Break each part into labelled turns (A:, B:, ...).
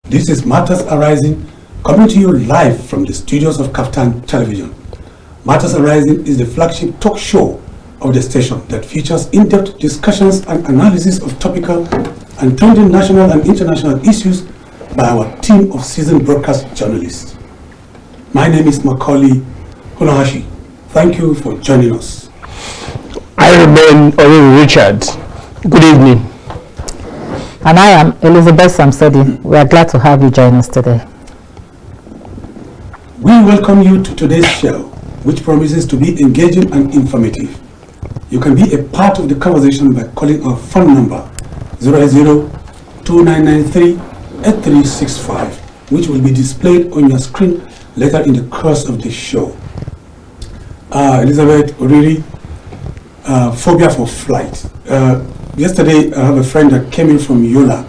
A: This is Matters Arising, coming to you live from the studios of KAFTAN Television. Matters Arising is the flagship talk show of the station that features in-depth discussions and analysis of topical and trending national and international issues by our team of seasoned broadcast journalists. My name is Maucauley, Hunohashi. Thank you for joining us.
B: I remain Oriri Richard. Good evening.
C: And I am Elizabeth Sam-Sedi. We are glad to have you join us today.
A: We welcome you to today's show, which promises to be engaging and informative. You can be a part of the conversation by calling our phone number 080-2993-8365, which will be displayed on your screen later in the course of the show. Elizabeth, Oriri, phobia for flight. Yesterday, I have a friend that came in from Yola.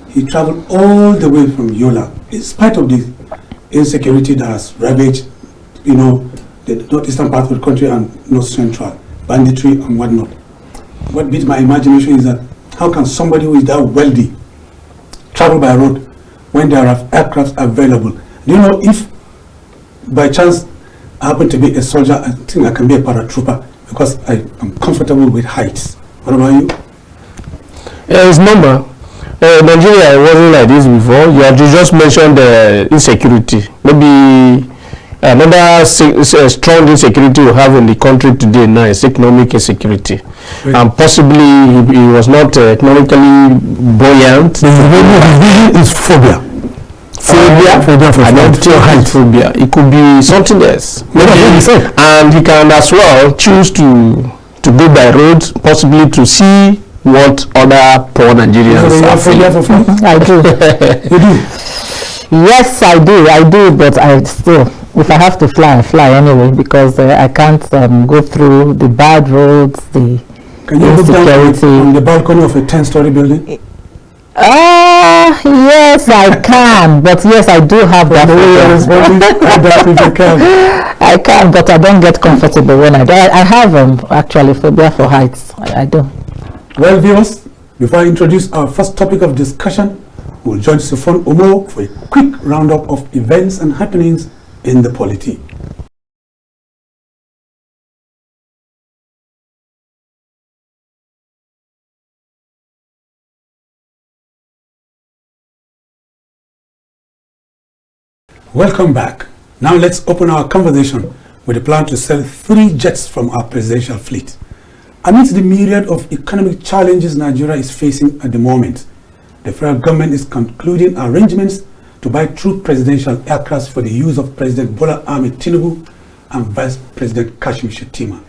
A: He traveled all the way from Yola, in spite of the insecurity that has ravaged, the northeastern part of the country and north central, banditry and whatnot. What beats my imagination is that how can somebody who is that wealthy travel by road when there are aircrafts available? Do you know, if by chance I happen to be a soldier, I think I can be a paratrooper because I am comfortable with heights. What about you?
B: It's normal. Nigeria wasn't like this before. You have just mentioned the insecurity. Maybe another strong insecurity we have in the country today now is economic insecurity. Right. And possibly he was not economically buoyant.
A: It's phobia. Phobia for height.
B: Phobia. It could be something else. And he can as well choose to go by road, possibly to see what other poor Nigerians are feeling.
C: I do.
A: You do?
C: Yes, I do, but I still, if I have to fly, I fly anyway, because I can't go through the bad roads, the
A: Can you look down on the balcony of a 10-story building?
C: Yes, I can, but yes, I do have that. I can, but I don't get comfortable when I do. I have actually phobia for heights. I do.
A: Well, viewers, before I introduce our first topic of discussion, we'll join Sifon Omo for a quick roundup of events and happenings in the polity. Welcome back. Now let's open our conversation with a plan to sell 3 jets from our presidential fleet. Amidst the myriad of economic challenges Nigeria is facing at the moment, the federal government is concluding arrangements to buy true presidential aircraft for the use of President Bola Ahmed Tinubu and Vice President Kashim Shettima.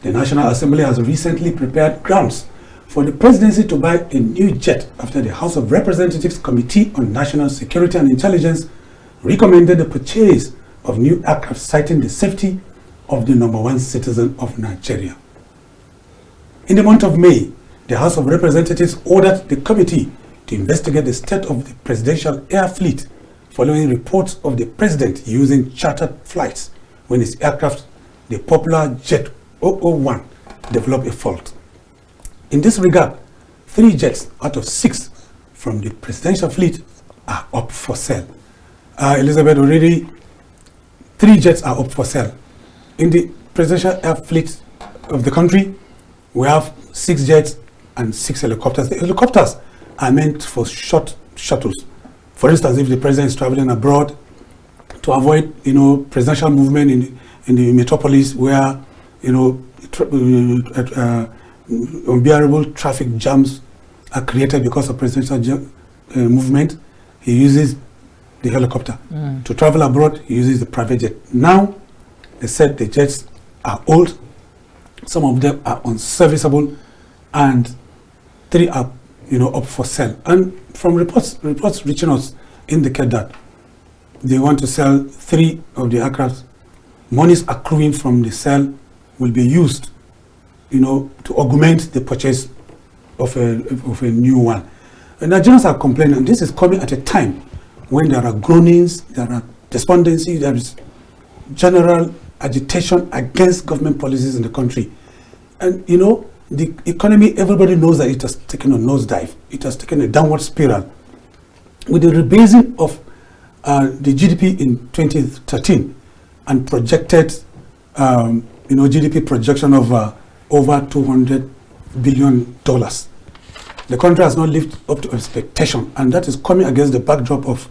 A: The National Assembly has recently prepared grounds for the presidency to buy a new jet after the House of Representatives Committee on National Security and Intelligence recommended the purchase of new aircraft, citing the safety of the #1 citizen of Nigeria. In the month of May, the House of Representatives ordered the committee to investigate the state of the presidential air fleet following reports of the president using chartered flights when his aircraft, the popular Jet 001, developed a fault. In this regard, 3 jets out of 6 from the presidential fleet are up for sale. Elizabeth, already 3 jets are up for sale. In the presidential air fleet of the country, we have 6 jets and 6 helicopters. The helicopters are meant for short shuttles. For instance, if the president is traveling abroad, to avoid, presidential movement in the metropolis where, unbearable traffic jams are created because of presidential movement, he uses the helicopter. To travel abroad, he uses the private jet. Now, they said the jets are old, some of them are unserviceable, and 3 are, up for sale. And from reports reaching us indicate that they want to sell 3 of the aircraft. Monies accruing from the sale will be used, to augment the purchase of a new one. And Nigerians are complaining, and this is coming at a time when there are groanings, there are despondency, there is general agitation against government policies in the country. And the economy, everybody knows that it has taken a nosedive. It has taken a downward spiral. with the rebasing of the GDP in 2013 and projected, GDP projection of over $200 billion. The country has not lived up to expectation, and that is coming against the backdrop of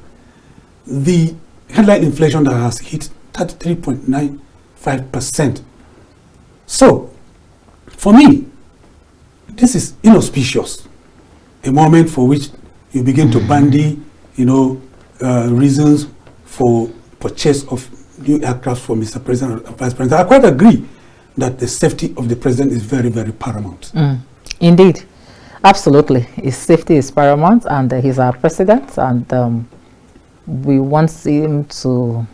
A: the headline inflation that has hit 33.95%. So, for me, this is inauspicious, a moment for which you begin to bandy, reasons for purchase of new aircraft for Mr. President or Vice President. I quite agree that the safety of the president is very, very paramount.
C: Indeed, absolutely. His safety is paramount, and he's our president, and we want him to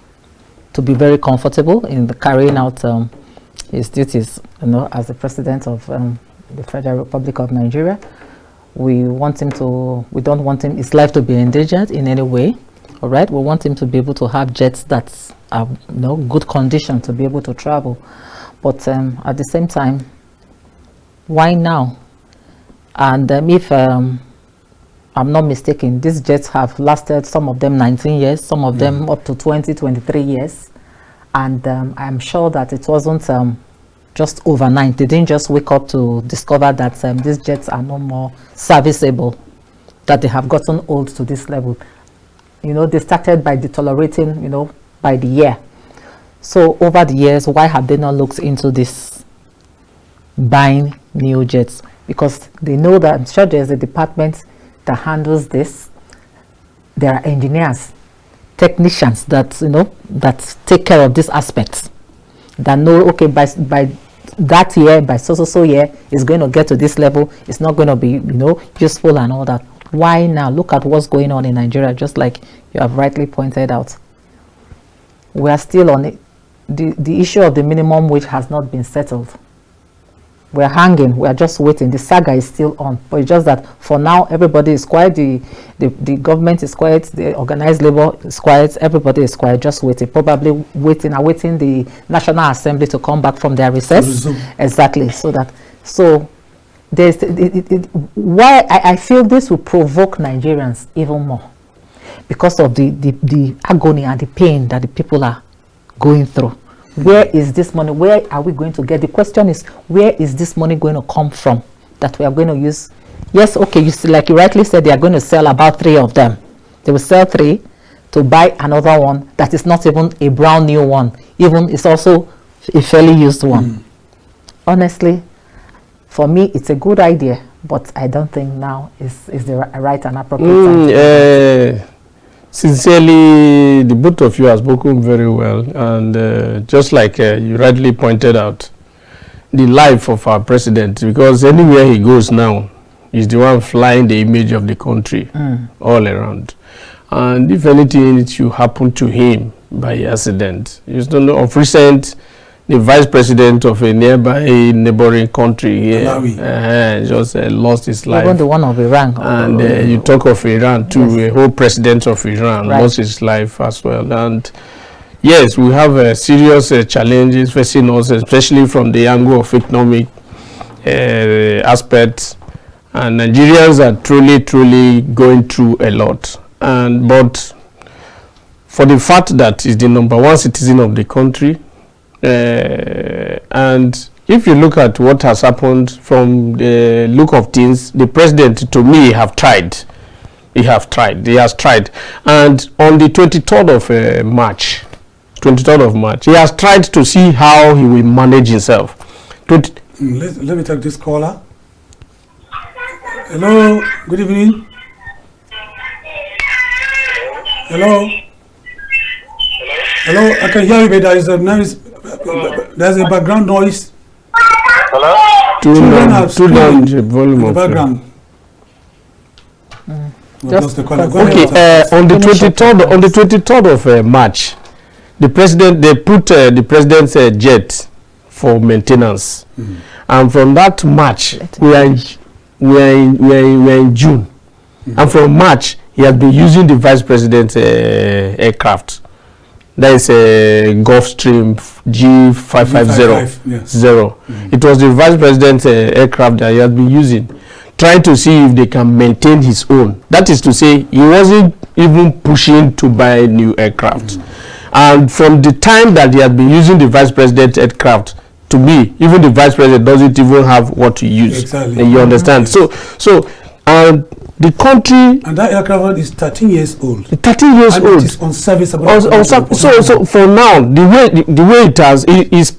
C: be very comfortable in carrying out his duties, as the president of the Federal Republic of Nigeria. We don't want his life to be endangered in any way. All right, we want him to be able to have jets that are good condition to be able to travel. But at the same time, why now? And if I'm not mistaken, these jets have lasted, some of them 19 years, some of them up to 20, 23 years. And I'm sure that it wasn't just overnight. They didn't just wake up to discover that these jets are no more serviceable, that they have gotten old to this level. They started by deteriorating, by the year. So over the years, why have they not looked into this, buying new jets? Because they know that, I'm sure there's a department that handles this. There are engineers, technicians that, that take care of these aspects, that know, okay, by that year, by so year, it's going to get to this level. It's not going to be, useful and all that. Why now? Look at what's going on in Nigeria, just like you have rightly pointed out. We are still on it. The issue of the minimum wage has not been settled. We're hanging. We are just waiting. The saga is still on. But it's just that for now, everybody is quiet. The government is quiet. The organized labor is quiet. Everybody is quiet, just waiting. Probably awaiting the National Assembly to come back from their recess. Exactly. So there's why I feel this will provoke Nigerians even more, because of the agony and the pain that the people are going through. Where is this money? Where are we going to get? The question is, where is this money going to come from that we are going to use? Yes, okay, you see, like you rightly said, they are going to sell about 3 of them. They will sell 3 to buy another one that is not even a brand new one. Even it's also a fairly used one. Honestly, for me, it's a good idea, but I don't think now is the right and appropriate time.
B: Sincerely, the both of you have spoken very well, and just like you rightly pointed out, the life of our president, because anywhere he goes now, he's the one flying the image of the country all around. And if anything should happen to him by accident, you don't know, of recent, the vice president of a neighboring country here just lost his life.
C: Even the one of Iran.
B: And you talk of Iran too, yes. A whole president of Iran lost his life as well. And yes, we have serious challenges facing us, especially from the angle of economic aspects. And Nigerians are truly going through a lot. But for the fact that he's the #1 citizen of the country, and if you look at what has happened from the look of things, the president, to me, have tried. He has tried. And on the 23rd of March, he has tried to see how he will manage himself.
A: Let me take this caller. Hello, good evening. Hello, I can hear you, but there's a background noise.
D: Hello?
B: Too loud volume of
A: background.
B: Okay, on the 23rd of March, they put the president's jet for maintenance, and from that March we are in June, and from March he has been using the vice president's aircraft. That is a Gulfstream G550. It was the vice president's aircraft that he has been using. trying to see if they can maintain his own. That is to say, he wasn't even pushing to buy new aircraft. And from the time that he had been using the vice president aircraft, to me, even the vice president doesn't even have what to use.
A: Exactly.
B: You understand? So the country,
A: and that aircraft is 13 years old.
B: 13 years
A: and
B: old.
A: It is unserviceable.
B: So for now, the way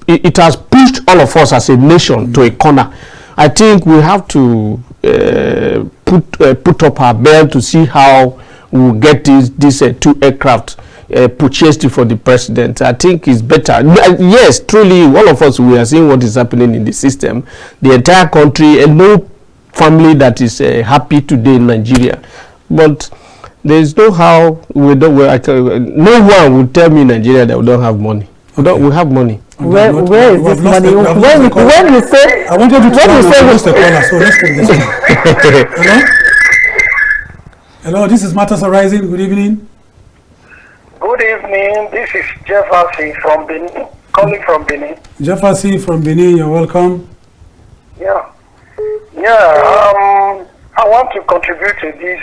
B: it has pushed all of us as a nation to a corner. I think we have to put up our belt to see how we will get these two aircraft purchased for the president. I think it's better. Yes, truly, all of us, we are seeing what is happening in the system. The entire country, and no family that is happy today in Nigeria. But there is no how we don't. No one will tell me in Nigeria that we don't have money. We have money.
C: Where is this money? When you say,
A: I wanted to say, so let's take this one. Hello? Hello, this is Matters Arising. Good evening.
D: Good evening. This is Jefferson from Benin, calling from Benin.
A: Jefferson from Benin, you're welcome.
D: Yeah. I want to contribute to this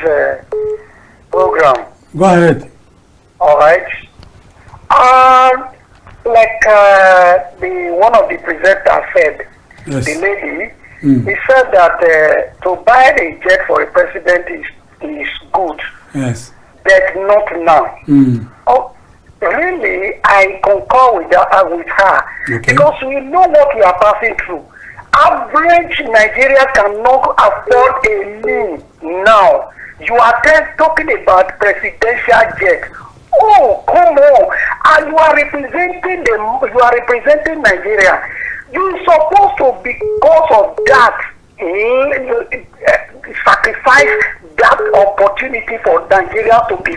D: program.
A: Go ahead.
D: All right. Like the one of the presenters said,
A: Yes.
D: the lady, he said that to buy a jet for a president is good,
A: Yes.
D: but not now. Oh, really, I concur with her,
A: Okay.
D: because we know what we are passing through. Average Nigeria cannot afford a meal now. You are talking about presidential jet. Oh, come on! And you are representing You are representing Nigeria. You are supposed to, because of that, sacrifice that opportunity for Nigeria to be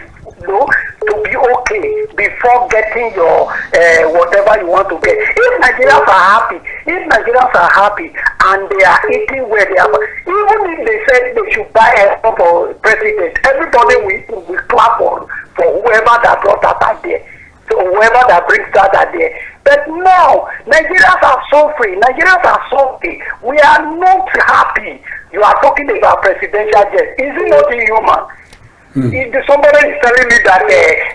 D: okay before getting your whatever you want to get. If Nigerians are happy and they are eating where they are, even if they said they should buy a for president, everybody will clap for whoever that brought that idea. So whoever that brings that idea. But now, Nigerians are suffering. Nigerians are suffering. We are not happy. You are talking about presidential jet. Is it not inhuman? If somebody is telling me that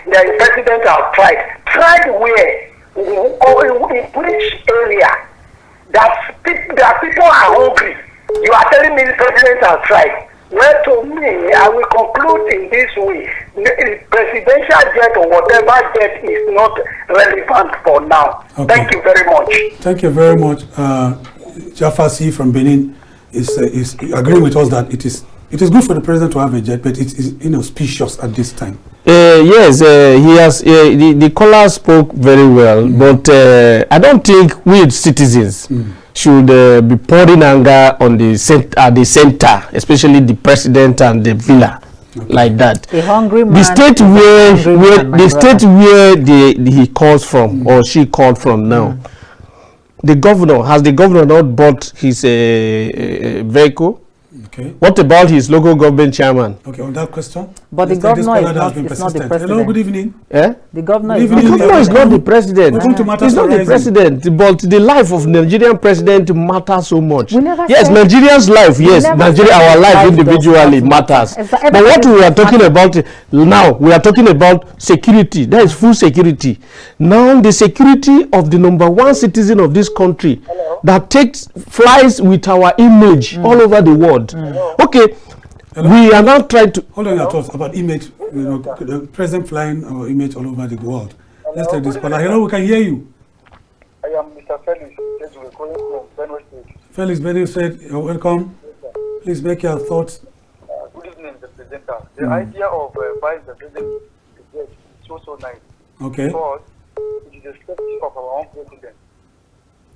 D: the president has tried where? In which area? That people are hungry. You are telling me the president has tried. Well, to me, I will conclude in this way. The presidential jet or whatever jet is not relevant for now. Okay. Thank you very much.
A: Thank you very much. Jafasi from Benin is agreeing with us that it is good for the president to have a jet, but it is inauspicious at this time.
B: Yes, he has. The caller spoke very well, but I don't think we citizens should be pouring anger on the center, especially the president and the villa, like that.
C: A hungry man.
B: The state where he calls from or she called from now. The governor not bought his vehicle?
A: Okay.
B: What about his local government chairman?
A: Okay, on that question.
C: But the governor is not the president.
A: Hello, good evening.
B: Eh?
C: The governor
B: is not the president. He's not the president, but the life of Nigerian president matters so much. Yes, Nigerian's life, yes, our life individually matters. But what we are talking about now, we are talking about security. That is full security. Now, the security of the #1 citizen of this country that flies with our image all over the world. Okay.
A: Hello?
B: We are now trying to
A: hold on your thoughts about image, the president flying our image all over the world. Let's take this caller. Hello, we can hear you.
D: I am Mr. Felix. We're calling from Benue State.
A: Felix Benue said, you're welcome. Please make your thoughts.
D: Good evening, the presenter. The idea of buying the president is so nice.
A: Okay.
D: Because it is the safety of our own president.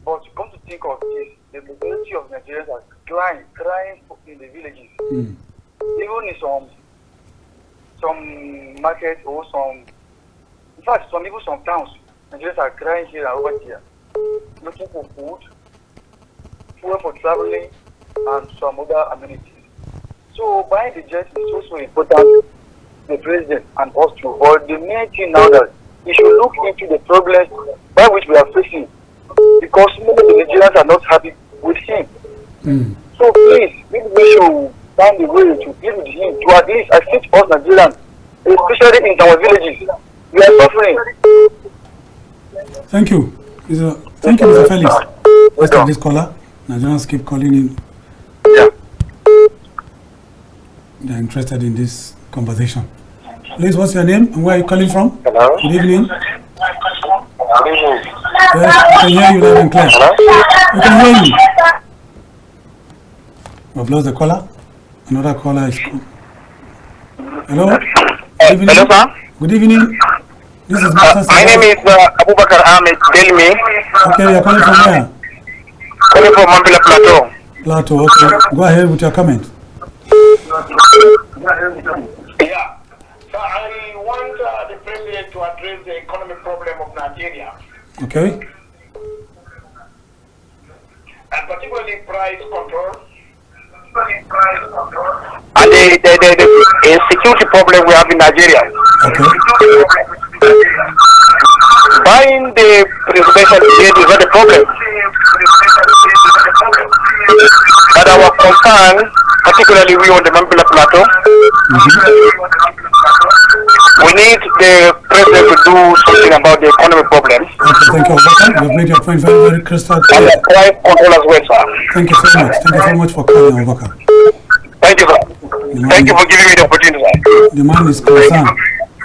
D: But come to think of this, the majority of Nigerians are crying in the villages. Even in some markets or in fact, some towns, Nigerians are crying here and over here, looking for food, fuel for traveling, and some other amenities. So buying the jet is also important, the president and us too. But the main thing now that we should look into the problems by which we are facing, because many of the Nigerians are not happy with him. So please, we should
E: find a way to deal with him, to at least assist us Nigerians, especially in our villages. We are suffering.
A: Thank you. Thank you, Mr. Felix. Let's take this caller. Nigerians keep calling in.
E: Yeah.
A: They're interested in this conversation. Please, what's your name and where are you calling from?
E: Hello.
A: Good evening.
E: Good evening.
A: Yes, we can hear you loud and clear.
E: Hello.
A: We can hear you. We've lost the caller. Another caller is. Hello. Good evening.
E: Hello, sir.
A: Good evening. This is Mr.
E: My name is Abubakar Ahmed Delmi.
A: Okay, you're calling from where?
E: Calling from Mambila Plateau.
A: Plateau. Okay. Go ahead with your comment.
D: Yeah. So I want the president to address the economic problem of Nigeria,
A: Okay.
D: and particularly price control.
E: And the security problem we have in Nigeria.
A: Okay.
E: Buying the presidential ticket is not a problem. But our concern, particularly we on the Mambila Plateau, we need the president to do something about the economic problems.
A: Okay, thank you, Abubakar. You've made your point very, very crystal
E: And
A: clear.
E: the price control as well, sir.
A: Thank you so much. Thank you so much for calling, Abubakar.
E: Thank you, sir. Thank you for giving me the opportunity, sir.
A: The man is concerned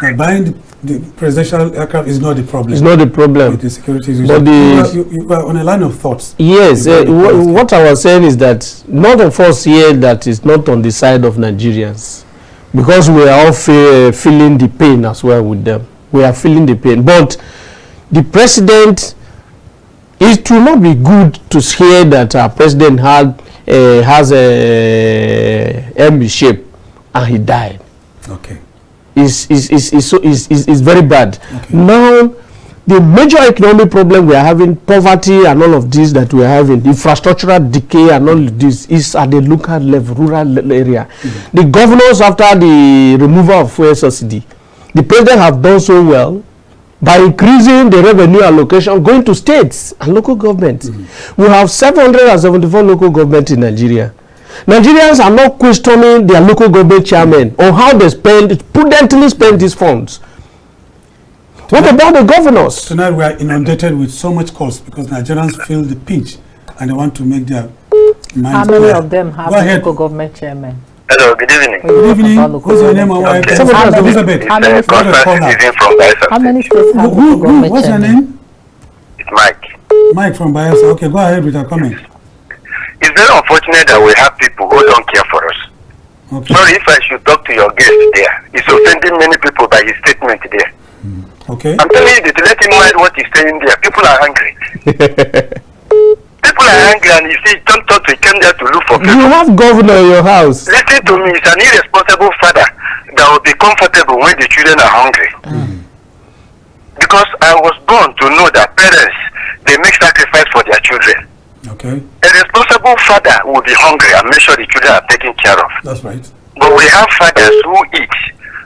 A: that buying the presidential aircraft is not the problem.
B: It's not the problem.
A: With the security issues.
B: But
A: You are on a line of thoughts.
B: Yes, what I was saying is that none of us here that is not on the side of Nigerians, because we are all feeling the pain as well with them. We are feeling the pain. But the president, it will not be good to hear that our president has a M shape and he died.
A: Okay.
B: Is very bad.
A: Okay.
B: Now, the major economic problem we are having, poverty and all of this that we are having, infrastructural decay and all of this, is at the local level, rural area. Mm-hmm. The governors, after the removal of fuel subsidy, the president have done so well by increasing the revenue allocation going to states and local governments. Mm-hmm. We have 774 local governments in Nigeria. Nigerians are not questioning their local government chairmen on how they prudently spend these funds. What about the governors?
A: Tonight we are inundated with so much calls because Nigerians feel the pinch and they want to make their minds
C: How many
A: clear.
C: of them have local government chairman?
E: Hello, good evening.
A: Good evening. What's your name and where are you calling from? Elizabeth.
C: How many states have local government
A: What's your
C: chairman?
A: name?
E: It's Mike.
A: Mike from Bayelsa. Okay, go ahead with your comment.
E: It's very unfortunate that we have people who don't care for us.
A: Okay.
E: Sorry if I should talk to your guest there. He's offending many people by his statement there.
A: Okay.
E: I'm telling you to let him mind what he's saying there. People are hungry. People are hungry, and you see, don't talk to him there to look for people.
B: You have governor in your house.
E: Listen to me, it's an irresponsible father that will be comfortable when the children are hungry. Because I was born to know that parents, they make sacrifice for their children.
A: Okay.
E: A responsible father will be hungry and make sure the children are taken care of.
A: That's right.
E: But we have fathers who eat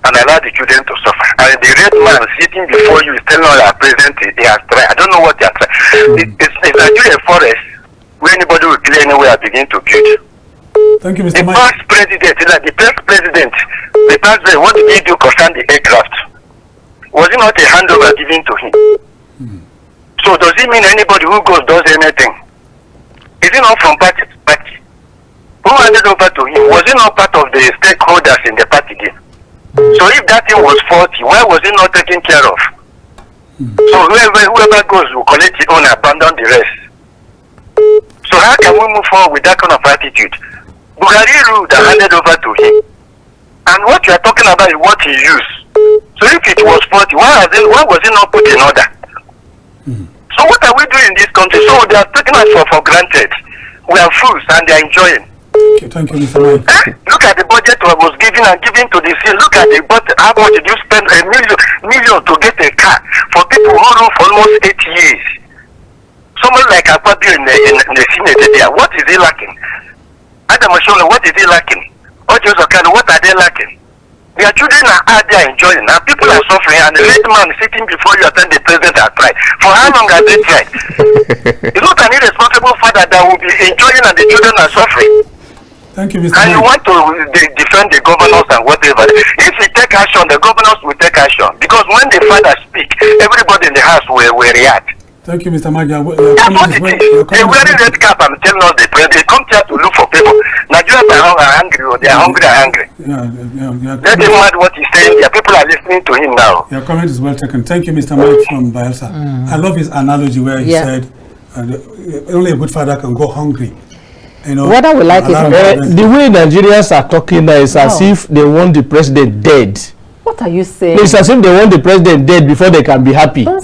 E: and allow the children to suffer. And the red man sitting before you is telling us our president they are trying. I don't know what they are trying. It's Nigeria forest where anybody will play anywhere begin to build.
A: Thank you, Mr.
E: The
A: Mike.
E: past president, the past president, what did he do concerning the aircraft? Was it not a handover given to him? So does it mean anybody who goes does anything? Is it not from party to party? Who handed over to him? Was it not part of the stakeholders in the party then? So if that thing was faulty, why was it not taken care of? So whoever goes will collect it own and abandon the rest. So how can we move forward with that kind of attitude? Buhari ruled and handed over to him. And what you are talking about is what he used. So if it was faulty, why was it not put in order? So what are we doing in this country? So they are taking us for granted. We are fools and they are enjoying.
A: Okay, thank you, Mr. Mike.
E: Look at the budget I was given and given to the city. Look at the budget. How much did you spend? $1 million to get a car for people who run for almost 8 years? Someone like Akpabio in the Senate there, what is he lacking? Adam Osholo, what is he lacking? Ojo Zokano, what are they lacking? Their children are out there enjoying, and people are suffering, and the red man sitting before you attend the president has tried. For how long has they tried? It's not an irresponsible father that will be enjoying and the children are suffering.
A: Thank you, Mr.
E: And you
A: Mike.
E: want to defend the governors and whatever. If you take action, the governors will take action. Because when the father speak, everybody in the house will react.
A: Thank you, Mr. Mike.
E: That's what it is. They wearing red cap and telling us they come here to look for people. Nigerians are hungry, or they are hungry and angry. Let him mind what he's saying. Yeah, people are listening to him now.
A: Your comment is well taken. Thank you, Mr. Mike from Bayelsa. I love his analogy where he said only a good father can go hungry. You know,
C: whether we like it or not.
B: The way Nigerians are talking now is as if they want the president dead.
C: What are you saying?
B: It's as if they want the president dead before they can be happy. No.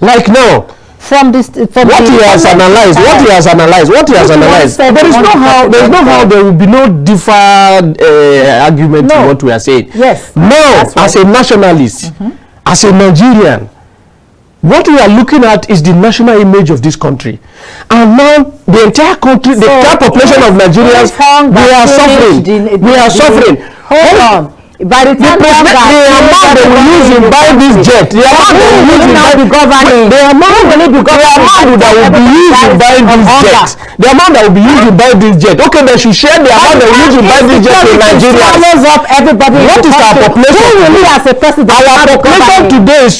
B: Like now,
C: from what
B: he has analyzed, there is no how there will be no different argument in what we are saying.
C: Yes.
B: Now, as a nationalist, as a Nigerian, what we are looking at is the national image of this country. And now the entire country, the entire population of Nigerians, we are suffering.
C: Hold on. By the time
B: the amount they will use in buying this jet, the amount they will use in buying that will be used in buying this jet, the amount that will be used in buying this jet. Okay, they should share the amount they will use in buying this jet to Nigeria. What is our population? Our population today is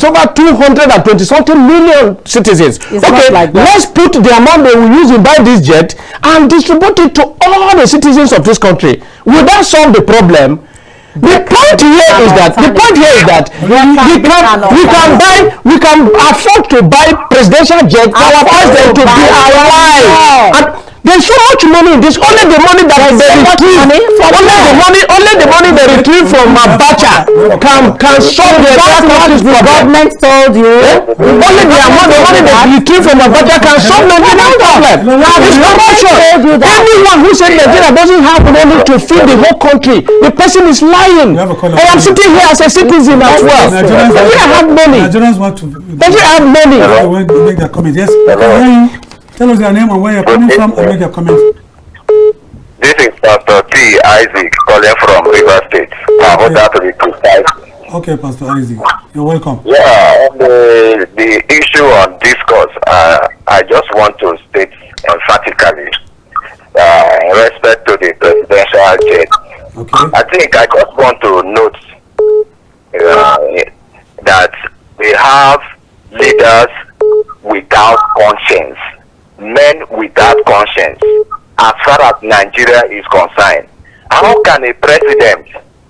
B: over 220 something million citizens. Okay, let's put the amount they will use in buying this jet and distribute it to all the citizens of this country. Will that solve the problem? The point here is that we can afford to buy presidential jet for our president to be alive. And there's so much money in this. Only the money that they retrieve, only the money they retrieve from Abacha can solve the entire country's problem.
C: Government told you.
B: Only the money they retrieve from Abacha can solve Nigeria's problem. It's corruption. Anyone who said Nigeria doesn't have money to feed the whole country, the person is lying. I am sitting here as a citizen as well. Nigeria have money.
A: Nigerians want to.
B: Nigeria have money.
A: Make their comment. Yes. Tell us your name and where you're coming from and make your comment.
E: This is Pastor T. Isaac calling from River State. I want that to be precise.
A: Okay, Pastor Isaac. You're welcome.
E: Yeah, the issue on discourse, I just want to state emphatically in respect to the presidential jet.
A: Okay.
E: I think I just want to note that we have leaders without conscience. Men without conscience as far as Nigeria is concerned. How can a president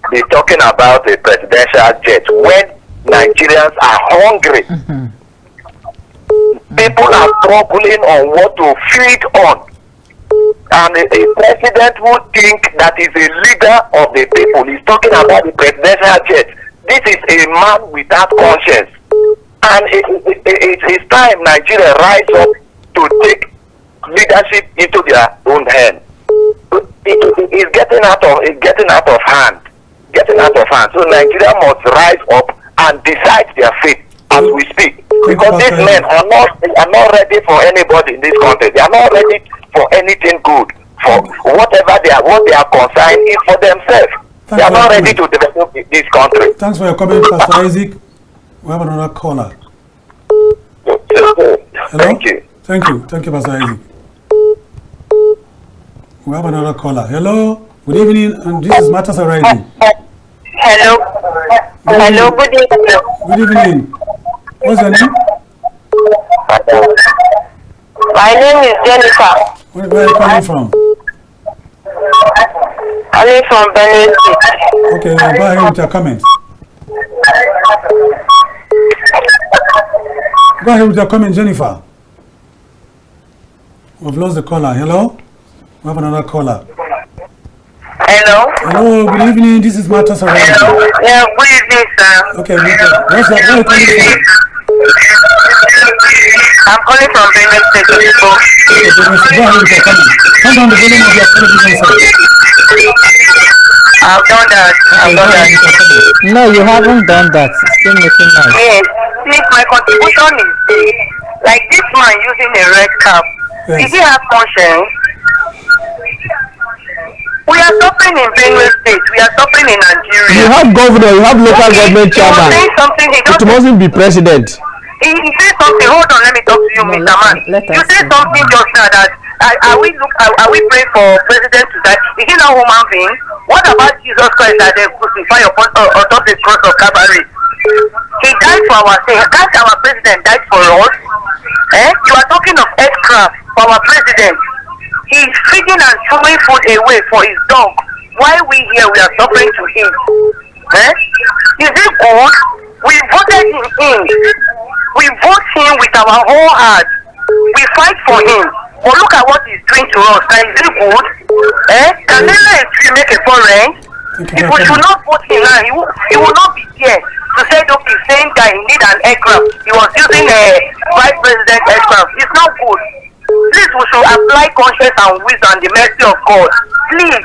E: be talking about a presidential jet when Nigerians are hungry? People are struggling on what to feed on. And a president would think that is a leader of the people. He's talking about the presidential jet. This is a man without conscience. And it's time Nigeria rise up to take leadership into their own hand. It's getting out of hand. So Nigeria must rise up and decide their fate as we speak. Because these men are not ready for anybody in this country. They are not ready for anything good. For whatever they are concerned is for themselves. They are not ready to develop this country.
A: Thanks for your comment, Pastor Isaac. We have another caller. Hello? Thank you, Pastor Isaac. We have another caller. Hello, good evening, and this is Matters Arising.
F: Hello, good evening.
A: Good evening. What's your name?
F: My name is Jennifer.
A: Where are you coming from?
F: I'm from Benin State.
A: Okay, go ahead with your comment. Go ahead with your comment, Jennifer. We've lost the caller. Hello? We have another caller.
F: Hello?
A: Hello, good evening. This is Matters Arising.
F: Yeah, good evening, sir.
A: Okay, what's that? Where are you calling from?
F: I'm calling from Benin State.
A: Go ahead with your comment. Turn down the volume of your television set.
F: I've done that.
C: No, you haven't done that. Still making noise.
F: Yes. See, my contribution is this. Like this man using a red cap.
A: Yes.
F: Did he have conscience? We are suffering in Benue State. We are suffering in Nigeria.
B: You have governor, you have local government chairman. It mustn't be president.
F: He said something. Hold on, let me talk to you, Mr. Man. You said something just now that are we praying for president to die? Is he not human being? What about Jesus Christ that they crucify upon the cross of Calvary? He died for our sake. That's our president died for us. You are talking of aircraft for our president. He's feeding and throwing food away for his dog. Why we here we are suffering to him? Is it good? We voted him in. We vote him with our whole heart. We fight for him. But look at what he's doing to us. Now, is it good? Can they let him make a foreign? If we should not vote him now, he will not be here to say, okay, saying that he need an aircraft. He was using a vice president aircraft. It's not good. Please, we should apply conscience and wisdom and the mercy of God. Please,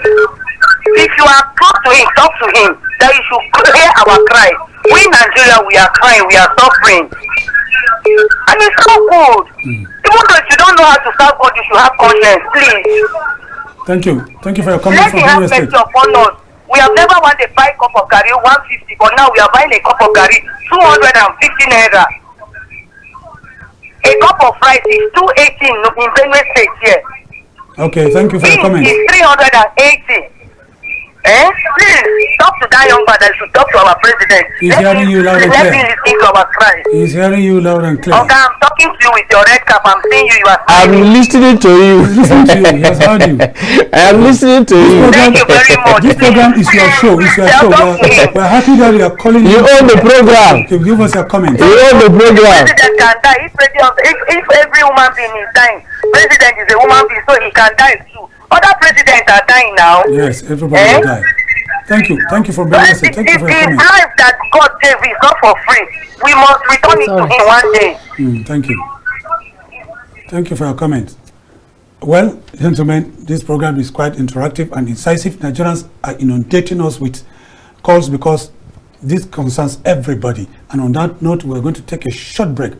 F: if you are close to him, talk to him, that you should hear our cry. We in Nigeria, we are crying, we are suffering. And it's not good. Even though if you don't know how to serve God, you should have conscience, please.
A: Thank you. Thank you for your comment.
F: Let him have mercy upon us. We have never wanted to buy a cup of curry 150, but now we are buying a cup of curry 250 naira. A cup of rice is 218 in Benue State here.
A: Okay, thank you for your comment.
F: It's 380. Please talk to that young man that should talk to our president.
A: He's hearing you loud and clear.
F: Let me listen to our cry.
A: He's hearing you loud and clear.
F: Okay, I'm talking to you with your red cap. I'm seeing you. You are.
B: I'm listening to you.
A: He's listening to you. He has heard you.
B: I'm listening to you.
F: Thank you very much.
A: This program is your show. It's your show. We're happy that you are calling.
B: You own the program.
A: Okay, give us your comment.
B: You own the program.
F: President can die. If every human being is dying, president is a human being, so he can die too. Other presidents are dying now.
A: Yes, everybody will die. Thank you. Thank you for being listening. Thank you for your comment.
F: It's life that God gave is not for free. We must return it to him one day.
A: Thank you. Thank you for your comment. Well, gentlemen, this program is quite interactive and incisive. Nigerians are inundating us with calls because this concerns everybody. And on that note, we're going to take a short break.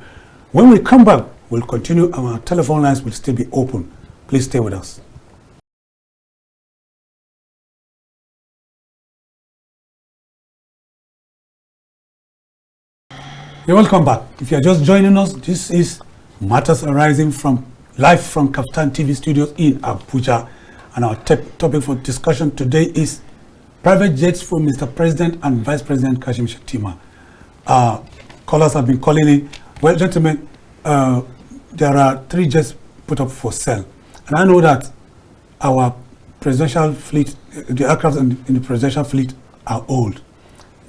A: When we come back, we'll continue. Our telephone lines will still be open. Please stay with us. You're welcome back. If you're just joining us, this is Matters Arising live from KAFTAN TV studios in Abuja. And our topic for discussion today is private jets for Mr. President and Vice President Kashim Shettima. Callers have been calling in. Well, gentlemen, there are 3 jets put up for sale. And I know that our presidential fleet, the aircraft in the presidential fleet are old.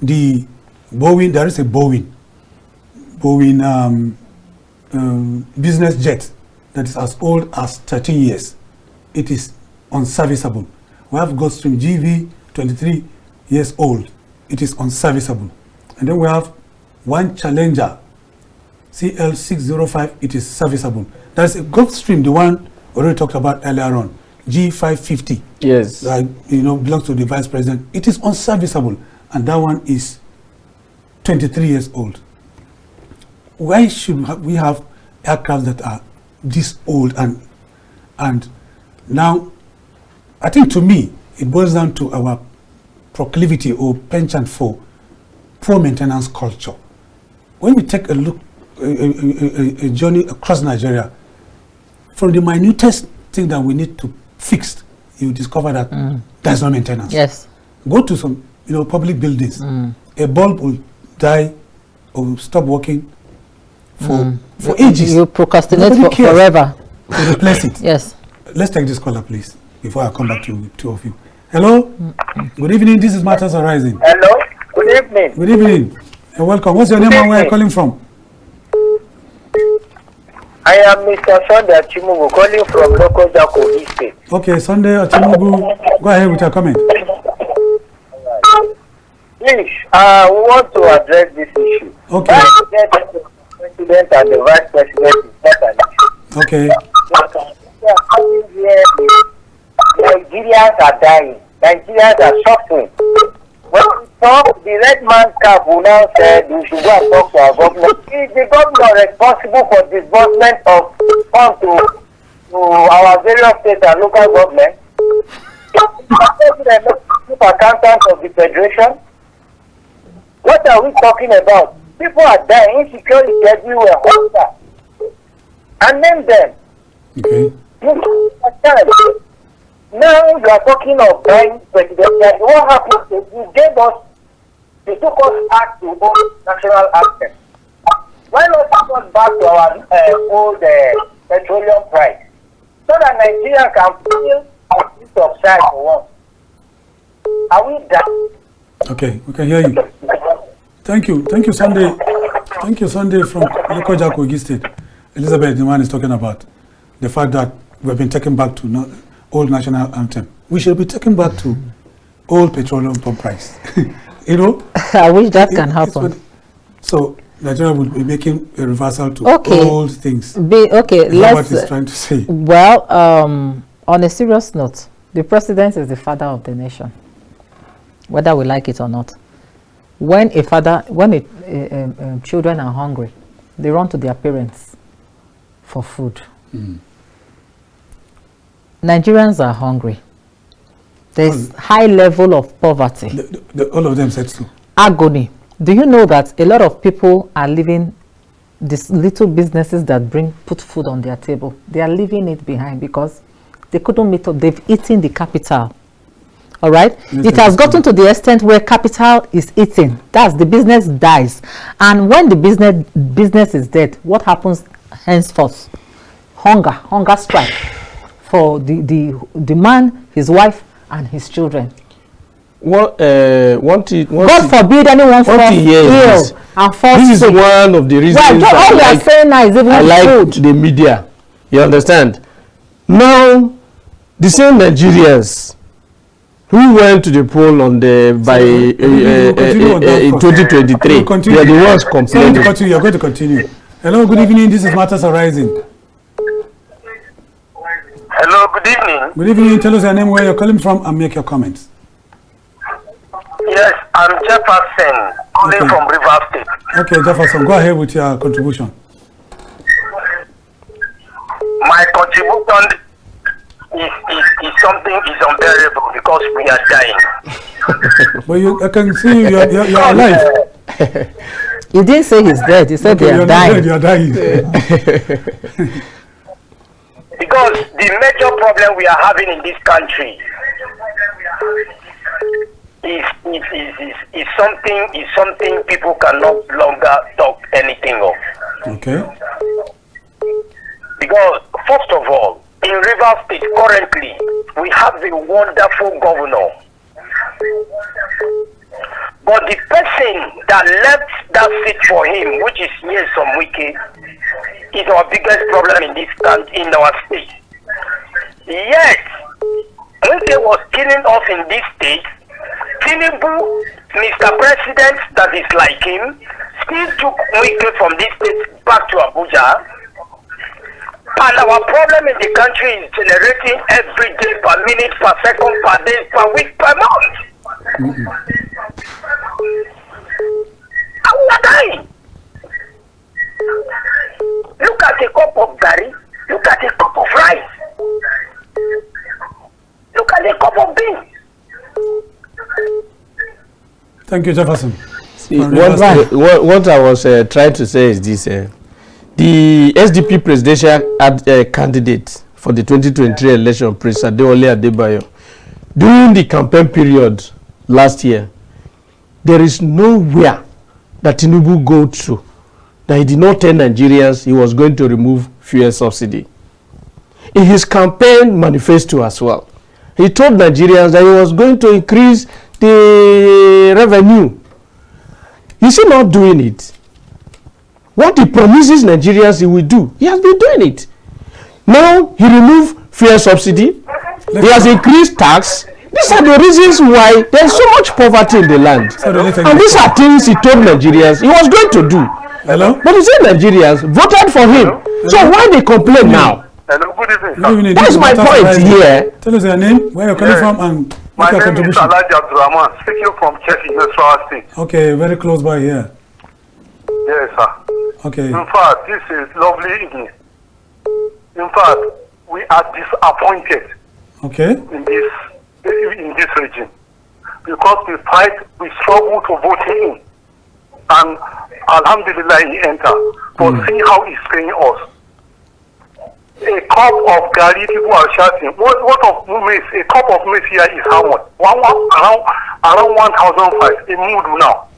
A: The Boeing, there is a Boeing business jet that is as old as 13 years. It is unserviceable. We have Gulfstream GV, 23 years old. It is unserviceable. And then we have one Challenger CL605. It is serviceable. That's a Gulfstream, the one we already talked about earlier on, G550.
B: Yes.
A: Belongs to the Vice President. It is unserviceable, and that one is 23 years old. Why should we have aircraft that are this old? And now, I think to me, it boils down to our proclivity or penchant for poor maintenance culture. When we take a look, a journey across Nigeria, from the minutest thing that we need to fix, you discover that there's no maintenance.
C: Yes.
A: Go to some public buildings. A bulb will die or stop working for ages.
C: You procrastinate forever.
A: To replace it.
C: Yes.
A: Let's take this caller, please, before I come back to 2 of you. Hello. Good evening. This is Matters Arising.
D: Hello. Good evening.
A: Good evening. You're welcome. What's your name and where are you calling from?
D: I am Mr. Sunday Achimugu calling from local Kogi State.
A: Okay, Sunday Achimugu, go ahead with your comment.
D: Please, we want to address this issue.
A: Okay.
D: The president and the vice president is not an issue.
A: Okay.
D: Nigerians are dying. Nigerians are suffering. When we talk, the red man cap will now say we should go and talk to our government. Is the government responsible for disbursement of funds to our various state and local government? Chief accountant of the federation. What are we talking about? People are dying, insecurity everywhere, hunger. And name them.
A: Okay.
D: Now you are talking of buying presidential. What happened? You gave us, they took us back to old national anthem. Why not take us back to our old petroleum price? So that Nigeria can feel a piece of side for once. Are we done?
A: Okay, we can hear you. Thank you, Sunday. Thank you, Sunday from Lokoja, Kogi State. Elizabeth, the man is talking about the fact that we have been taken back to old national anthem. We should be taken back to old petroleum pump price. You know?
C: I wish that can happen.
A: So Nigeria will be making a reversal to old things.
C: Let's.
A: What he's trying to say.
C: Well, on a serious note, the president is the father of the nation, whether we like it or not. When children are hungry, they run to their parents for food. Nigerians are hungry. There's high level of poverty.
A: All of them said so.
C: Agony. Do you know that a lot of people are living these little businesses that put food on their table? They are leaving it behind because they couldn't meet up. They've eaten the capital. All right. It has gotten to the extent where capital is eaten. That's the business dies. And when the business is dead, what happens henceforth? Hunger strike for the man, his wife, and his children.
B: God
C: forbid anyone fall ill and fall sick.
B: This is one of the reasons
C: all you are saying now is even
B: I like
C: food.
B: The media. You understand? Now, the same Nigerians who went to the poll in 2023, they are the ones complaining.
A: You are going to continue. Hello, good evening. This is Matters Arising.
E: Hello, good evening.
A: Good evening. Tell us your name, where you're calling from, and make your comments.
E: Yes, I'm Jefferson, calling from River State.
A: Okay, Jefferson, go ahead with your contribution.
E: My contribution is something is unbearable because we are dying.
A: But I can see you're alive.
C: He didn't say he's dead. He said they are dying.
A: You are dying.
E: Because the major problem we are having in this country is something people can no longer talk anything of.
A: Okay.
E: Because first of all, in River State currently we have a wonderful governor. But the person that left that seat for him, which is Nyesom Wike, is our biggest problem in our state. Yet, Wike was killing us in this state. Tinubu, Mr. President that is like him, still took Wike from this state back to Abuja. And our problem in the country is generating every day, per minute, per second, per day, per week, per month. And we are dying. Look at a cup of gari. Look at a cup of rice. Look at a cup of beans.
A: Thank you, Jefferson.
B: See, what I was trying to say is this. The SDP presidential candidate for the 2023 election, Prince Adeole Adebayo, during the campaign period last year, there is nowhere that Tinubu go to that he did not tell Nigerians he was going to remove fuel subsidy. In his campaign manifesto as well, he told Nigerians that he was going to increase the revenue. Is he not doing it? What he promises Nigerians he will do, he has been doing it. Now he removed fuel subsidy, he has increased tax. These are the reasons why there is so much poverty in the land. And these are things he told Nigerians he was going to do.
A: Hello?
B: But he said Nigerians voted for him. Hello? So why they complain now?
E: Hello, good evening.
B: That's my point here.
A: Tell us your name, where you're calling from, and
E: my name is Alhaji Abdurrahman, speaking from Chelsea, Nasarawa State.
A: Okay, very close by here.
E: Yes, sir.
A: Okay.
E: In fact, this is lovely evening. In fact, we are disappointed.
A: Okay.
E: In this region, because we struggle to vote him in, and Alhamdulillah he entered. But see how he's paying us.
G: a cup of garri, people are shouting. What of maize? A cup of maize here is how much? Around 1,005 in Mudu now.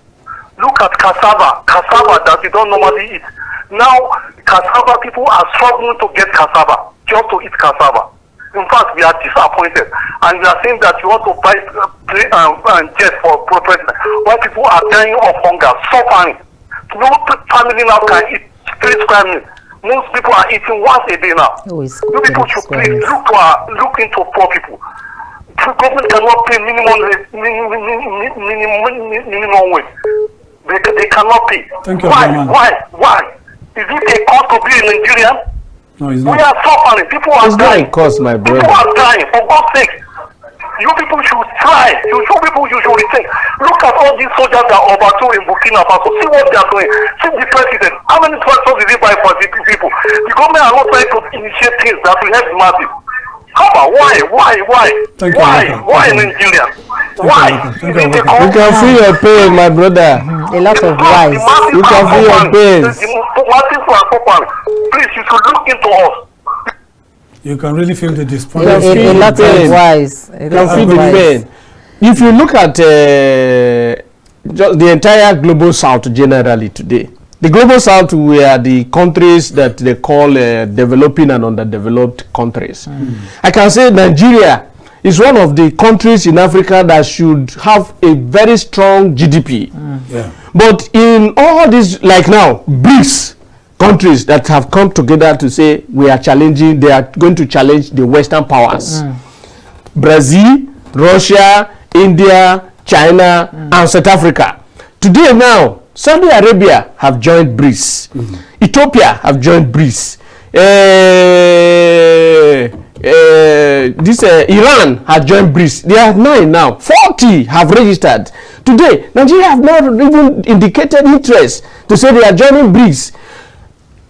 G: Look at cassava that you don't normally eat. Now, cassava, people are struggling to get cassava, just to eat cassava. In fact, we are disappointed. And we are saying that you want to buy jet for president. While people are dying of hunger, suffering. No family now can eat 3 square meals. Most people are eating once a day now. You people should please look into poor people. The government cannot pay minimum wage. They cannot pay.
A: Thank you,
G: Why? Is it a cost to be a Nigerian?
A: No, it's not.
G: We are suffering. People are dying.
B: It's not a cost, my brother.
G: People are dying. For God's sake. You people should try. You should rethink. Look at all these soldiers that are overthrow in Burkina Faso. See what they are doing. See the president. How many tractors did he buy for the people? The government are not trying to initiate things that will help the masses. Come on, why?
A: Thank you,
G: Why Nigeria? Why?
B: You can feel your pain, my brother.
C: A lot of whys.
B: You can feel your pain.
G: Please, you should look into us.
A: You can really feel the disappointment.
C: A lot of whys.
B: You can feel the pain. If you look at just the entire global south generally today, the global south were the countries that they call developing and underdeveloped countries. I can say Nigeria is one of the countries in Africa that should have a very strong GDP.
A: Yeah.
B: But in all these, like now, BRICS countries that have come together to say we are challenging, they are going to challenge the Western powers. Brazil, Russia, India, China, and South Africa. Today now, Saudi Arabia have joined BRICS. Ethiopia have joined BRICS. Iran has joined BRICS. There are 9 now. 40 have registered. Today, Nigeria have not even indicated interest to say they are joining BRICS.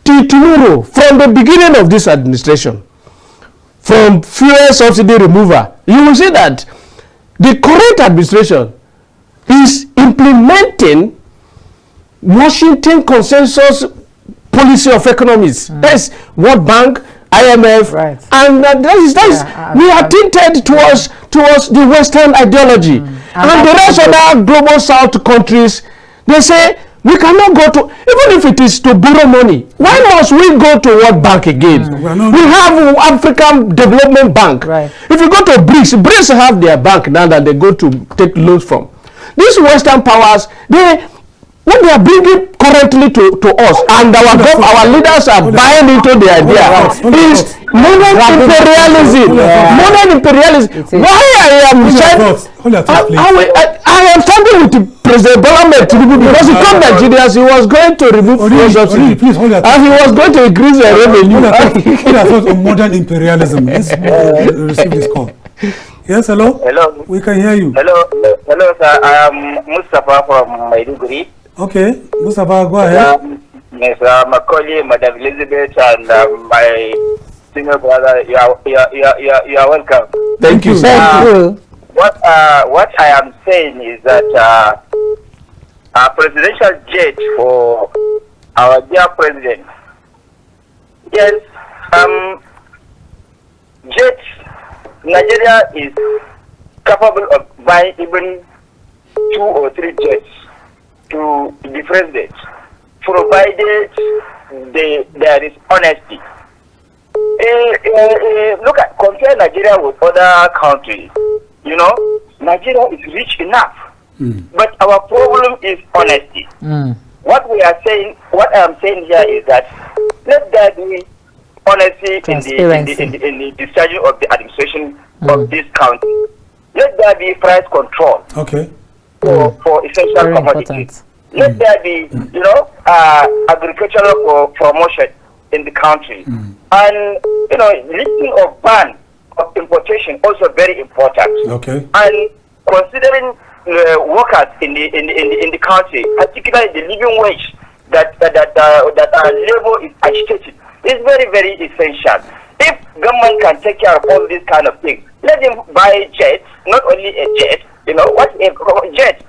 B: Till tomorrow, from the beginning of this administration, from fuel subsidy removal, you will see that the current administration is implementing Washington consensus policy of economies. That's World Bank, IMF,
C: right.
B: And we are tinted towards the Western ideology. And the rest of our global South countries, they say we cannot go to, even if it is to borrow money, why must we go to World Bank again? We have African Development Bank.
C: Right.
B: If you go to BRICS have their bank now that they go to take loans from. These Western powers, what they are bringing currently to us, and our leaders are buying into the idea, is modern imperialism. Modern imperialism. Why I am standing with President Bola Tinubu because he told Nigerians he was going to remove fuel subsidy and he was going to increase the revenue.
A: Hold your thoughts on modern imperialism. Let's receive this call. Yes, hello?
H: Hello.
A: We can hear you.
H: Hello, sir. I am Mustafa from Maiduguri.
A: Okay, Mustafa, go ahead.
H: Yes, Maucauley, Madam Elizabeth, and my senior brother, you are welcome.
B: Thank you.
C: Thank you.
H: What I am saying is that a presidential jet for our dear president. Yes, jet. Nigeria is capable of buying even 2 or 3 jets to the president, provided there is honesty. Compare Nigeria with other countries. You know, Nigeria is rich enough, but our problem is honesty. What I am saying here is that let there be honesty in the discharging of the administration of this country. Let there be price control.
A: Okay.
H: For essential commodities. Let there be, agricultural promotion in the country. And, lifting of ban of importation also very important.
A: Okay.
H: And considering workers in the country, particularly the living wage that our labor is agitated, is very, very essential. If government can take care of all these kind of things, let them buy jets, not only a jet. What a jet?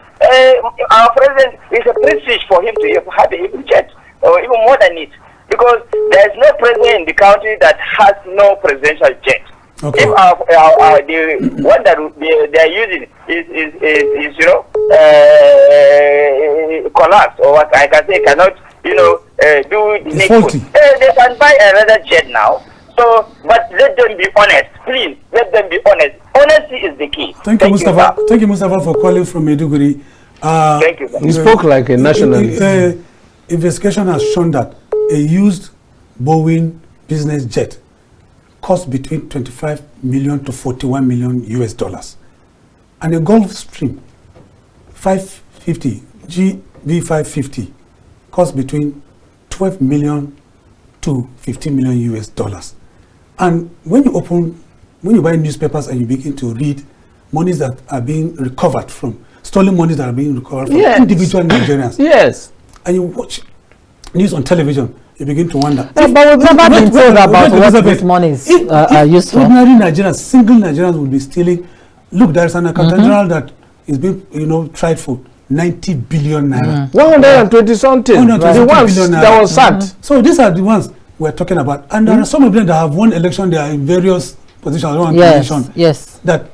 H: Our president, is a prestige for him to have a jet, or even more than it. because there is no president in the country that has no presidential jet.
A: Okay.
H: If the one that they are using is collapse, or what I can say cannot do the needful. They can buy another jet now. So, but let them be honest, please. Let them be honest. Honesty is the key.
A: Thank you, Mustafa. Thank you, Mustafa, for calling from Maiduguri.
H: Thank you.
B: He spoke like a nationalist.
A: Investigation has shown that a used Boeing business jet cost between 25 million to 41 million US dollars, and a Gulfstream 550 GV550 cost between 12 million to 15 million US dollars. And when you buy newspapers and you begin to read monies that are being recovered from stolen monies that are being recovered from individual Nigerians, and you watch news on television, you begin to wonder.
C: But we've never been told about what these monies are used for.
A: Ordinary Nigerians, single Nigerians will be stealing. Look, there is an accountant general that is being tried for 90 billion naira.
B: 120 something. The ones that was sacked.
A: So these are the ones we're talking about. And there are some of them that have won election, they are in various positions. That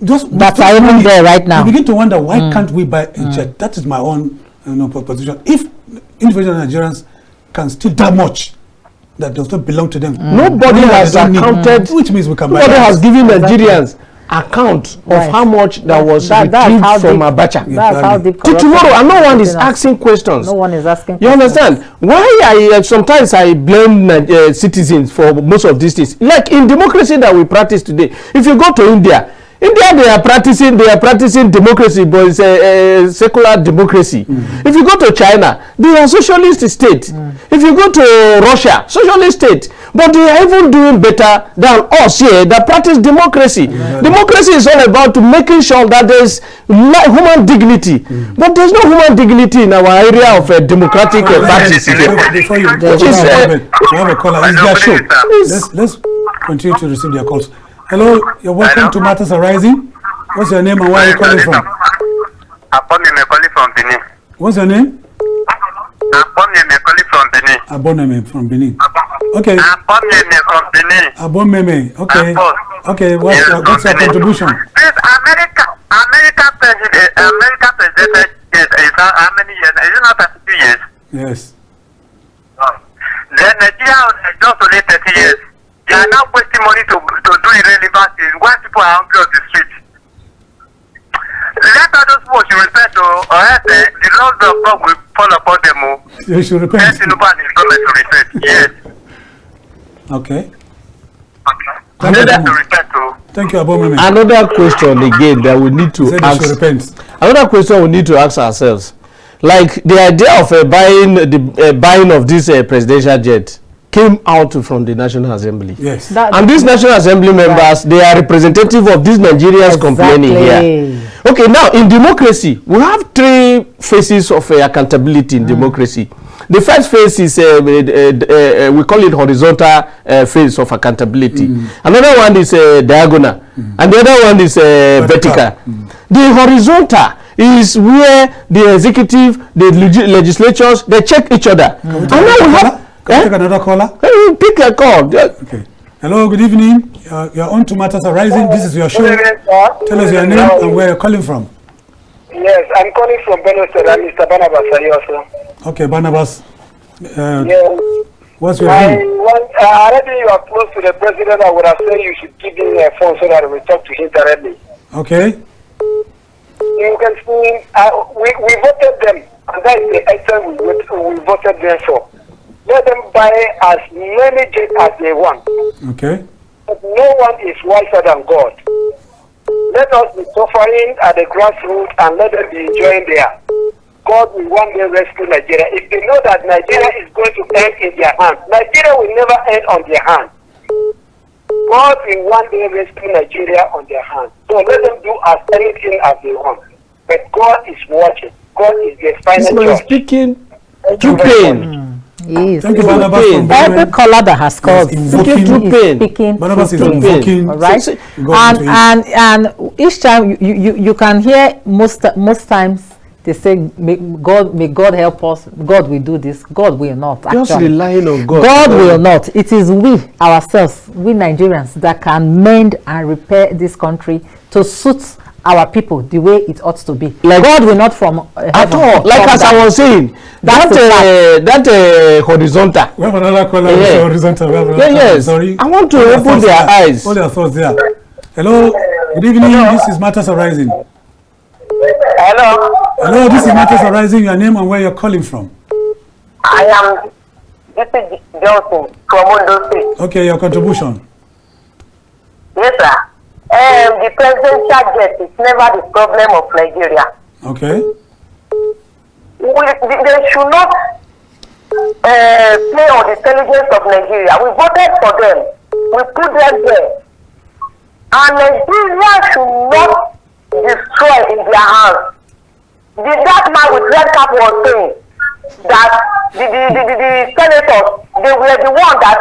C: that's even there right now.
A: You begin to wonder, why can't we buy a jet? That is my own proposition. If individual Nigerians can steal that much that does not belong to them,
B: nobody has accounted,
A: which means we can buy.
B: Nobody has given Nigerians account of how much that was retrieved from Abacha.
C: That's how deep
B: to tomorrow, and no one is asking questions.
C: No one is asking questions.
B: You understand? Why sometimes I blame citizens for most of these things. Like in democracy that we practice today, if you go to India, they are practicing democracy, but it's a secular democracy. If you go to China, they are socialist state. If you go to Russia, socialist state. But they are even doing better than us here that practice democracy. Democracy is all about making sure that there is human dignity. But there is no human dignity in our area of democratic practice.
A: Before you have a caller, it's their show. Let's continue to receive their calls. Hello, you're welcome to Matters Arising. What's your name and where are you calling from?
E: Aboneme calling from Benin.
A: What's your name?
E: Aboneme calling from Benin.
A: Aboneme from Benin. Okay.
E: Aboneme from Benin.
A: Aboneme. Okay. Okay. What's your contribution?
E: This America president is how many years? Is it not 32 years?
A: Yes.
E: Then Nigeria is just only 30 years. They are now wasting money to do irrelevant things when people are hungry on the street. Let others people should repent to, or else the laws of God will fall upon them.
A: They should repent.
E: Let the government to repent. Yes.
A: Okay.
E: Thank
A: you, Abomeme.
B: Another question again that we need to ask. Another question we need to ask ourselves, like the idea of buying of this presidential jet came out from the National Assembly.
A: Yes.
B: And these National Assembly members, they are representative of these Nigerians complaining here. Okay, now in democracy, we have three phases of accountability in democracy. The first phase is, we call it horizontal phase of accountability. Another one is diagonal. And the other one is vertical. The horizontal is where the executive, the legislatures, they check each other. And now we have...
A: Can you take another caller?
B: Pick a call.
A: Okay. Hello, good evening. You're on to Matters Arising. This is your show. Tell us your name and where you're calling from.
D: Yes, I'm calling from Benue State. I'm Mr. Barnabas also.
A: Okay, Barnabas. What's your name?
D: Already you are close to the president. I would have said you should give him a phone so that we talk to him directly.
A: Okay.
D: You can see, we voted them, and that is the extent we voted them for. Let them buy as many jets as they want.
A: Okay.
D: But no one is wiser than God. Let us be suffering at the grassroots and let them be enjoying there. God will one day rescue Nigeria. If they know that Nigeria is going to end in their hands, Nigeria will never end on their hands. God will one day rescue Nigeria on their hands. So let them do as anything as they want. But God is watching. God is the final judge.
B: Speaking to pain.
C: Yes.
A: Thank you, Barnabas.
C: Every caller that has called speaking
A: Barnabas is invoking.
C: Right? And each time you can hear most times They say, may God help us. God will do this. God will not.
B: Just
C: actually.
B: relying on God.
C: God will not. It is we ourselves, we Nigerians, that can mend and repair this country to suit our people the way it ought to be. Like God will not from
B: at all. Like as I was saying, that horizontal.
A: We have another caller.
B: Yeah.
A: Horizontal. We have another
B: Yeah, yes.
A: Sorry.
B: I want to open their eyes.
A: All their thoughts there. Hello. Good evening. This is Matters Arising.
D: Hello.
A: Hello. This is Matters Arising. Your name and where you're calling from.
D: I am Mr. Johnson from Ondo State.
A: Okay, your contribution.
D: Yes, sir. The presidential jet is never the problem of Nigeria.
A: Okay.
D: They should not play on the intelligence of Nigeria. We voted for them. We put them there. And Nigeria should not destroy in their hands. That man with red cap was saying that the senators, they were the one that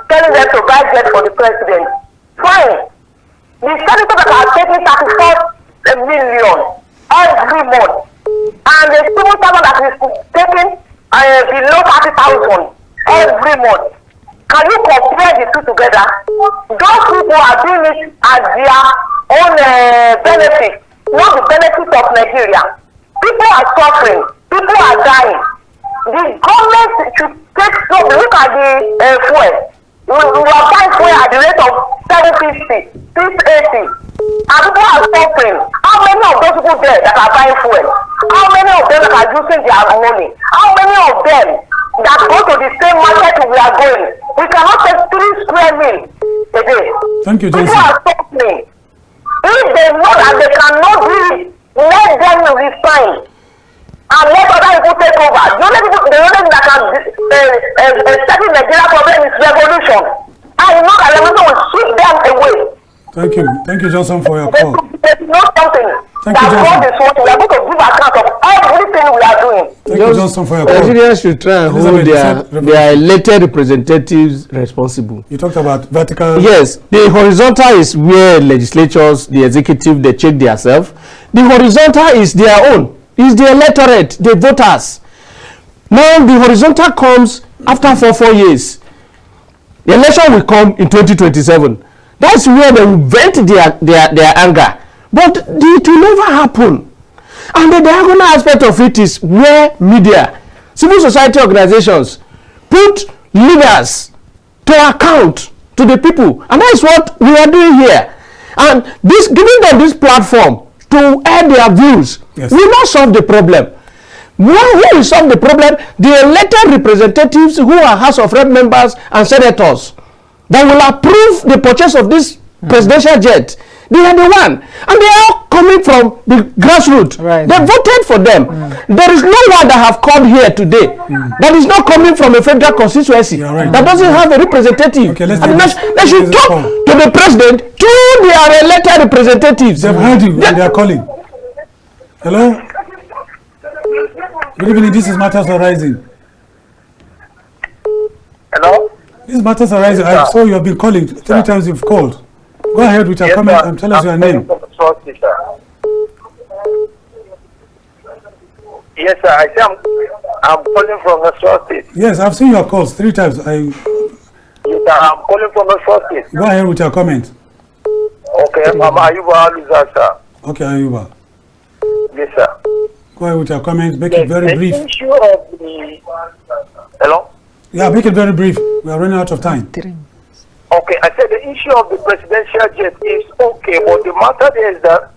D: telling them to buy jet for the president. Fine. The senators that are taking 34 million every month, and the civil servant that is taking below 30,000 every month. Can you compare the two together? Those people are doing it at their own benefit, not the benefit of Nigeria. People are suffering. People are dying. The government should take some look at the fuel. We are buying fuel at the rate of 750, 680. And people are suffering. How many of those people there that are buying fuel? How many of them that are using their money? How many of them that go to the same market we are going? We cannot take 3 square meals a day.
A: Thank you, Johnson.
D: People are suffering. If they know that they cannot do it, let them resign. And let other people take over. The only thing that can settle Nigeria problem is revolution. I know that revolution will sweep them away.
A: Thank you. Thank you, Johnson, for your call.
D: There's no something
A: Thank you,
D: that God is wanting. We are going to give account of everything we are doing.
A: Thank you, Johnson, for your call.
B: Nigerians should try and hold their elected representatives responsible.
A: You talked about vertical.
B: Yes, the horizontal is where legislatures, the executive, they check themselves. The horizontal is their own. Is the electorate, the voters. Now the horizontal comes after 4 years. The election will come in 2027. That's where they will vent their anger. But it will never happen. And the diagonal aspect of it is where media, civil society organizations put leaders to account to the people. And that's what we are doing here. And this, giving them this platform to air their views, yes, will not solve the problem. Who will solve the problem? The elected representatives who are House of Rep members and senators that will approve the purchase of this presidential jet. They are the one. And they are all coming from the grassroots. Right. They voted for them. There is no one that have come here today that is not coming from a federal constituency, right, that doesn't have a representative. Okay, they should talk to the president through their elected representatives.
A: They've heard you and they are calling. Hello? Good evening, this is Matters Arising.
D: Hello?
A: This is Matters Arising. I saw you have been calling. 3 times you've called. Go ahead with your comment and tell us your name.
D: Yes, sir. I say I'm calling from the South State.
A: Yes, I've seen your calls 3 times.
D: Yes, sir. I'm calling from the South State.
A: Go ahead with your comment.
D: Okay, I'm Ayuba Aliza, sir.
A: Okay, Ayuba.
D: Yes, sir.
A: Go ahead with your comment. Make it very brief.
D: The issue of the... Hello?
A: Yeah, make it very brief. We are running out of time.
D: Okay, I said the issue of the presidential jet is okay, but the matter is that,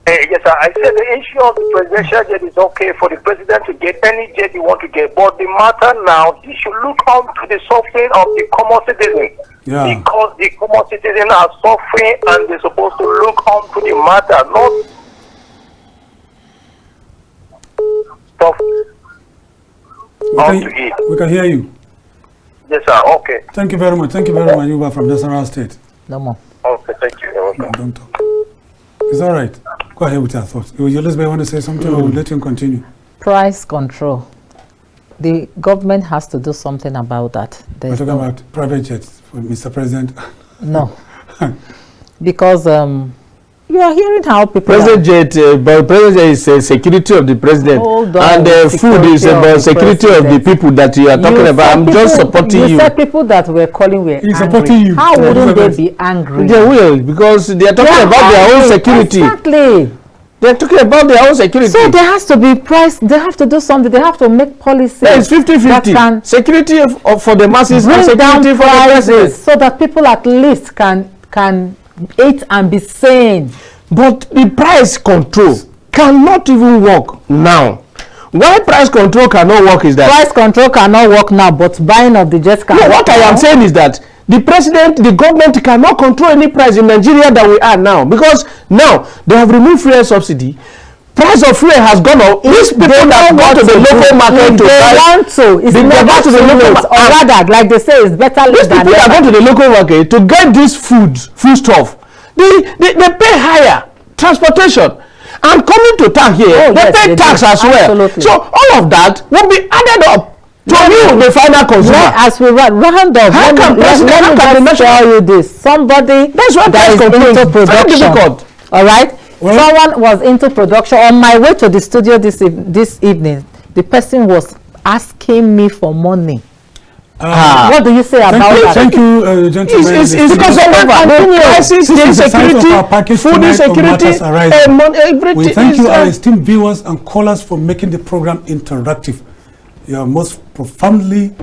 D: yes, sir, I said the issue of the presidential jet is okay for the president to get any jet he wants to get, but the matter now, he should look on to the suffering of the common citizen. Yeah. Because the common citizens are suffering and they're supposed to look on to the matter, not stuff
A: we can hear you.
D: Yes, sir. Okay.
A: Thank you very much. Thank you very much. You are from Nasarawa State.
C: No more.
D: Okay, thank you.
A: No, don't talk. It's all right. Go ahead with your thoughts. Elizabeth, want to say something or we'll let you continue?
C: Price control. The government has to do something about that.
A: We're talking about private jets for Mr. President.
C: No. Because you you are hearing how people
B: President Jet, but President Jet is security of the president, and food is about security of the people that you are talking about. I'm just supporting you.
C: You said people that were calling were angry.
A: Supporting you.
C: How wouldn't they be angry?
B: They will, because they are talking about their own security.
C: Exactly.
B: They're talking about their own security.
C: So there has to be price. They have to do something. They have to make policy.
B: Yeah, it's 50-50. Security for the masses and security for the president,
C: so that people at least can eat and be sane.
B: But the price control cannot even work now. Why price control cannot work is that
C: price control cannot work now, but buying of the jets can.
B: No, what I am saying is that the president, the government cannot control any price in Nigeria that we are now, because now they have removed fuel subsidy. Price of fuel has gone up. These people that go to the local market to buy,
C: it's never to the local market, or rather, like they say, it's better late than never.
B: These people that go to the local market to get this food stuff, they pay higher transportation, and coming to town here, they pay tax as well. So all of that will be added up to you, the final consumer.
C: As we round up, let me tell you this. Somebody that is into production, all right? Someone was into production. On my way to the studio this evening, the person was asking me for money. What do you say about that?
A: Thank you, gentlemen.
B: It's because of the prices, the insecurity, food insecurity, everything.
A: We thank you, our esteemed viewers and callers, for making the program interactive. You are most profoundly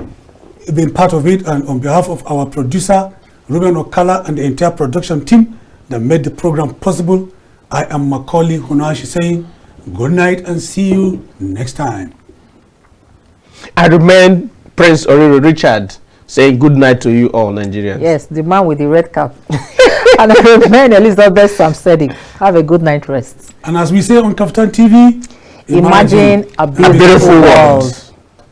A: been part of it, and on behalf of our producer, Ruben Okala, and the entire production team that made the program possible, I am Maucauley Hunohashi saying good night and see you next time.
B: I remain Prince Oriri Richard saying good night to you all, Nigerians.
C: Yes, the man with the red cap. And I remain Elizabeth Sam-Sedi. Have a good night rest.
A: And as we say on KAFTAN TV,
C: imagine a beautiful world.